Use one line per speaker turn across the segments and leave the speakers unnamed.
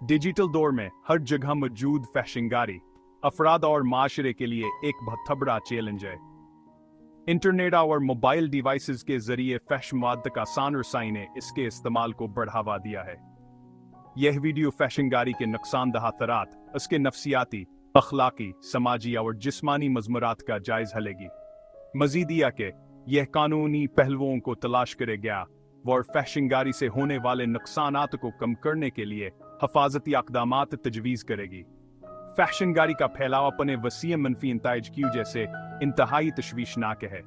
Digital दौर में हर जगह मौजूद फैशनगारी अफराद और माशरे के लिए एक बहुत बड़ा चैलेंज है। इंटरनेट और मोबाइल डिवाइसेस के जरिए फैशन मवाद का आसान रसाई ने इसके इस्तेमाल को बढ़ावा दिया है। यह वीडियो फैशनगारी के नुकसानदेह असरात, उसके नफ्सियाती, अखलाकी, समाजी और जिस्मानी मजमूरात का जायजा लेगी। मजीद यह कि यह कानूनी पहलुओं को तलाश करेगा और फैशनगारी से होने वाले नुकसानात को कम करने के लिए हिफाजती अक़दामात तजवीज़ करेगी। फैशनगारी का फैलाव अपने वसीय मनफी इंताइज की वजह से इंतहाई तशवीशनाक है।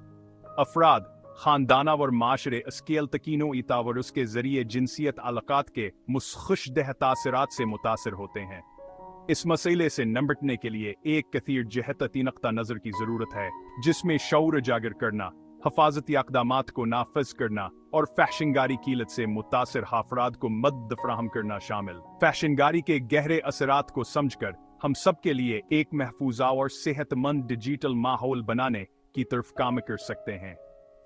अफराद, खानदाना और माशरे अस्केल तकीनो इतावर उसके जरिए जिनसियत अलकात के मुस्खुशदह तासरात से मुतासर होते हैं। इस मसले से निपटने के लिए एक कसीर जहती नक्ता नज़र की ज़रूरत है, जिसमें शऊर उजागर करना, हिफाजती अक़दामात को नाफज करना और फैशनगारी कीलत से मुतासर अफराद को मदद फराहम करना शामिल। फैशनगारी के गहरे असरात को समझकर हम सब के लिए एक महफूजा और सेहतमंद डिजिटल माहौल बनाने की तरफ काम कर सकते हैं।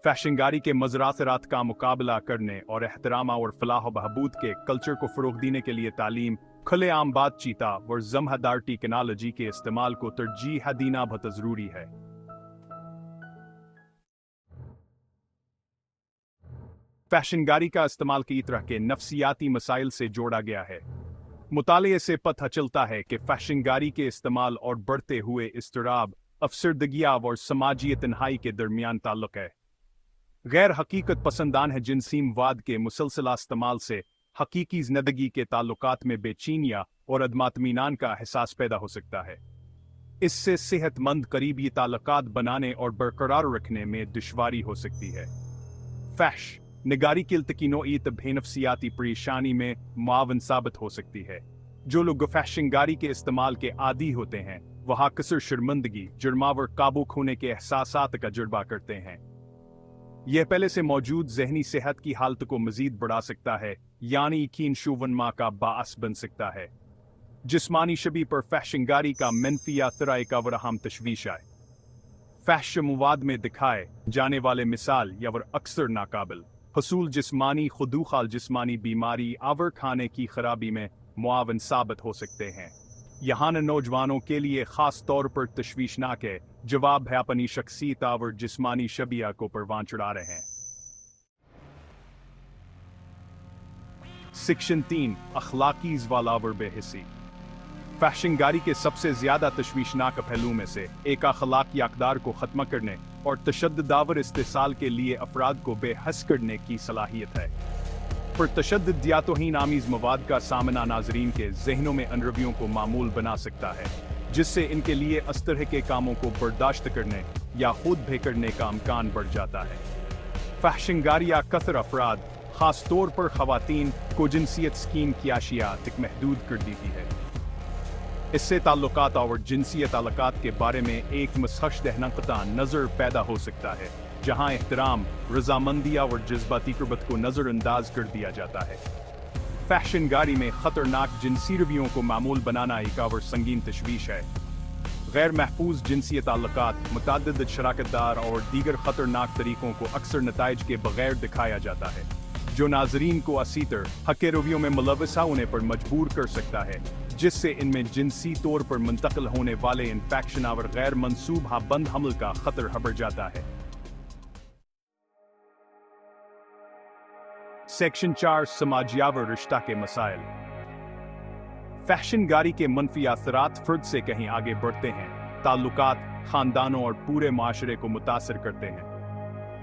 फैशनगारी के मज़रासरात का मुकाबला करने और एहतराम और फलाह बहबूद के कल्चर को फ़रोग़ देने के लिए तालीम, खुलेआम बातचीत और जमहदार टेक्नोलॉजी के इस्तेमाल को तरजीह देना बहुत ज़रूरी है। फैशनगारी का इस्तेमाल कई तरह के नफ्सियाती मसाइल से जोड़ा गया है। मुताले से पता चलता है कि फैशनगारी के इस्तेमाल और बढ़ते हुए इस्तराब, अफसरदगियाँ और समाजी तन्हाई के दरमियान ताल्लुक है। गैर हकीकत पसंदान है जिनसीमवाद के मुसलसल इस्तेमाल से हकीकी ज़िंदगी के ताल्लुकात में बेचैनियाँ और अदमातमीनान का एहसास पैदा हो सकता है। इससे सेहतमंद करीबी ताल्लुकात बनाने और बरकरार रखने में दुश्वारी हो सकती है। फैश निगारी की इल्तकीनोईत बेनफ्सियाती परेशानी में मुआवन साबित हो सकती है। जो लोग फैशनगारी के इस्तेमाल के आदी होते हैं वह अक्सर शर्मिंदगी, जुर्मावर काबू खोने के एहसासात का जुर्बा करते हैं। यह पहले से मौजूद जहनी सेहत की हालत को मजीद बढ़ा सकता है, यानी यकीन शुवनमा का बाअस बन सकता है। जिस्मानी शबी पर फैशनगारी का मनफी असर का वरहम तशवीश है। फैशन मवाद में दिखाए जाने वाले मिसाल या वर अक्सर नाकाबिल हसूल जिस्मानी खुदूखाल जिस्मानी बीमारी आवर खाने की खराबी में मुआवन साबित हो सकते हैं। यहाँ नौजवानों के लिए खास तौर पर तशवीशनाक है जवाब है अपनी शख्सियत और जिस्मानी शबिया को परवान चढ़ा रहे हैं। सेक्शन 3 अखलाकी ज़वालावर बेहिसी। फैशनगारी के सबसे ज्यादा तशवीशनाक पहलू में से एक अखलाकी अक़दार को ख़त्म करने और तशद्दुदावर इस्तेसाल के लिए अफराद को बेहस करने की सलाहियत है। पर तशद्दुद या तौहीन आमीज़ मवाद का सामना नाजरीन के जहनों में अनरवियों को मामूल बना सकता है, जिससे इनके लिए इस तरह के कामों को बर्दाश्त करने या खुद भी करने का इम्कान बढ़ जाता है। फैशनगारी या कसर अफराद, खास तौर पर ख़वातीन को जिनसियत स्कीम की आशिया तक महदूद कर देती है। इससे ताल्लुकात और जिनसियत ताल्लुकात के बारे में एक मुस्खशदह नक़्ता नज़र पैदा हो सकता है, जहाँ एहतराम, रजामंदी और जज्बाती क़ुर्बत को नज़रअंदाज कर दिया जाता है। फैशनगारी में ख़तरनाक जिनसी रवियों को मामूल बनाना एक और संगीन तशवीश है। गैर महफूज जिनसी ताल्लुकात, मुतअद्दिद शराकतदार और दीगर ख़तरनाक तरीक़ों को अक्सर नताइज के बगैर दिखाया जाता है, जो नाजरीन को असीतर हक़ रवियों में मुलव्वसा होने पर मजबूर कर सकता है, जिससे इनमें जिनसी तौर पर मुंतकिल होने वाले इन्फेक्शन और गैर मंसूबा बंद हमल का खतर बढ़ जाता है। सेक्शन 4 समाजियावर रिश्ता के मसाइल। फैशनगारी के मनफी असरात फ़र्द से कहीं आगे बढ़ते हैं, ताल्लुकात, खानदानों और पूरे माशरे को मुतासर करते हैं।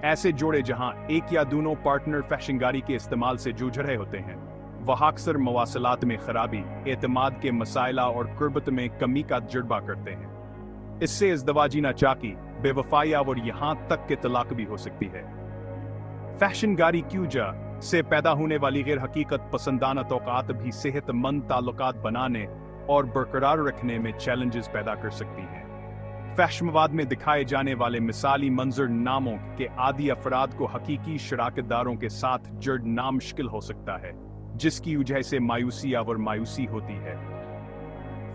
ऐसे जोड़े जहां एक या दोनों पार्टनर फैशनगारी के इस्तेमाल से जूझ रहे होते हैं वह अक्सर मवासलात में खराबी, एतमाद के मसाइला और कुर्बत में कमी का तजुर्बा करते हैं। इससे इज़्दवाजी नाचाकी, बेवफाई और यहाँ तक के तलाक भी हो सकती है। फैशनगारी की वजह से पैदा होने वाली गैर हकीकत पसंदाना तौक़ात भी सेहतमंद ताल्लुकात बनाने और बरकरार रखने में चैलेंजेस पैदा कर सकती हैं। फैशन मवाद में दिखाए जाने वाले मिसाली मंजर नामों के आदि अफराद को हकीकी शराकतदारों के साथ जुड़ना मुश्किल हो सकता है, जिसकी वजह से मायूसी और मायूसी होती है।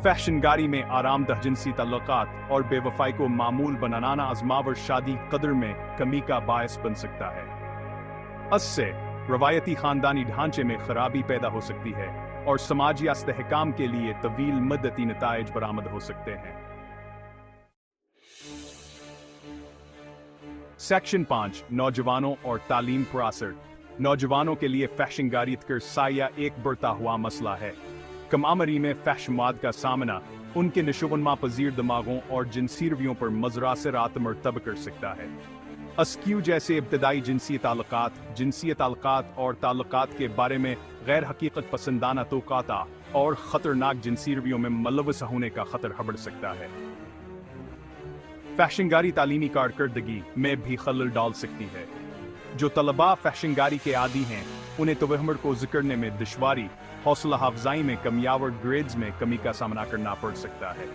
फैशनगारी में आरामदह जिनसी ताल्लुकात और बेवफाई को मामूल बनाना आज़मावर शादी कदर में कमी का बायस बन सकता है। इससे रवायती खानदानी ढांचे में खराबी पैदा हो सकती है, और समाजी इस्तेहकाम के लिए तवील मद्दती नताइज बरामद हो सकते हैं। सेक्शन 5 नौजवानों और तालीम पर असर। नौजवानों के लिए फैशनगारियत का साया एक बढ़ता हुआ मसला है। कम आमरी में फैशनवाद का सामना उनके नशोवनमा पजीर दिमागों और जिनसी रवैयों पर मजरासरात मरतब कर सकता है। अस्क्यू जैसे इब्तदाई जिनसी ताल्लुकात और ताल्लुकात के बारे में गैर हकीकत पसंदाना तोक़ाता और ख़तरनाक जिनसी रवैयों में मुलव्वस होने का खतरा बढ़ सकता है। फैशनगारी तालीमी कारकर्दगी में भी खलल डाल सकती है। जो तलबा फैशनगारी के आदी हैं उन्हें तवहमर को जिक्रने में दुश्वारी, हौसला अफजाई में कमी और ग्रेड्स में कमी का सामना करना पड़ सकता है।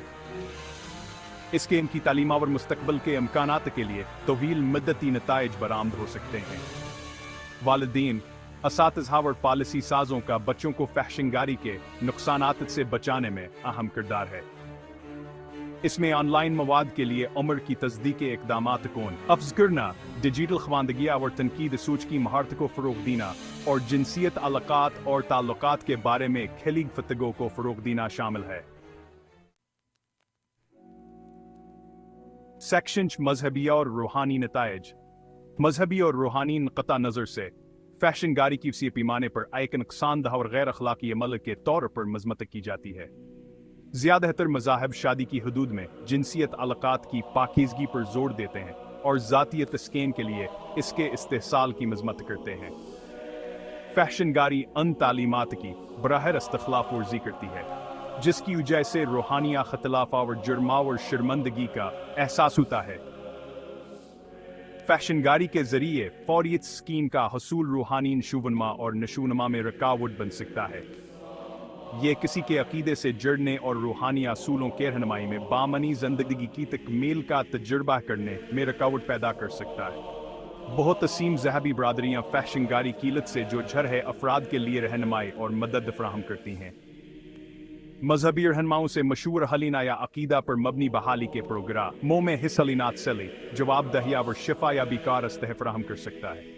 इसके इनकी तालीमावर मुस्तकबल के इम्कानात के लिए तवील मद्दती नताइज बरामद हो सकते हैं। वालिदैन, असातिज़ा और पॉलिसी साजों का बच्चों को फैशनगारी के नुकसानात से बचाने में अहम किरदार है। इसमें ऑनलाइन मवाद के लिए उम्र की तस्दीक इक़दामात को अफ्ज़ करना, डिजिटल ख़वानदगिया और तनकीद सूच की महारत को फ़रोग़ देना और जिनसियत अलाक़ात और ताल्लुकात के बारे में खिली फ़तगो को फ़रोग़ देना शामिल है। सेक्शन मजहबी और रूहानी नताइज। मजहबी और रूहानी नुक़्ता नज़र से फैशनगारी की वसी पैमाने पर एक नुकसानदह और गैर अखलाकी अमल के तौर पर मज़म्मत की जाती है। ज़्यादातर मज़ाहब शादी की हदूद में जिनसियत अलाक़ात की पाकीज़गी पर जोर देते हैं और ज़ाती तस्कीन के लिए इसके इस्तेहसाल की मज़म्मत करते हैं। फैशनगारी अन तालीमात की बराह रास्त ख़िलाफ़ वर्जी करती है, जिसकी वजह से रूहानिया ख़िलाफ़ और जुर्मा और शर्मंदगी का एहसास होता है। फैशनगारी के ज़रिए फ़ौरियत स्कीन का हसूल रूहानी नशोवनमा और नशोनमा में रुकावट बन सकता है। ये किसी के अकीदे से जुड़ने और रूहानी असूलों के रहनुमाई में बामनी ज़िंदगी की तकमील का तजुर्बा करने में रुकावट पैदा कर सकता है। बहुत तसीम ज़हबी बरादरियाँ फैशनगारी कीलत से जो झरहे अफराद के लिए रहनुमाई और मदद फराहम करती हैं। मजहबी रहनुमाओं से मशहूर हलीना या अकीदा पर मबनी बहाली के प्रोग्राम में हिस्सा लेना जवाब दहिया व शिफा या बिकार अस्तेह फराहम कर सकता है।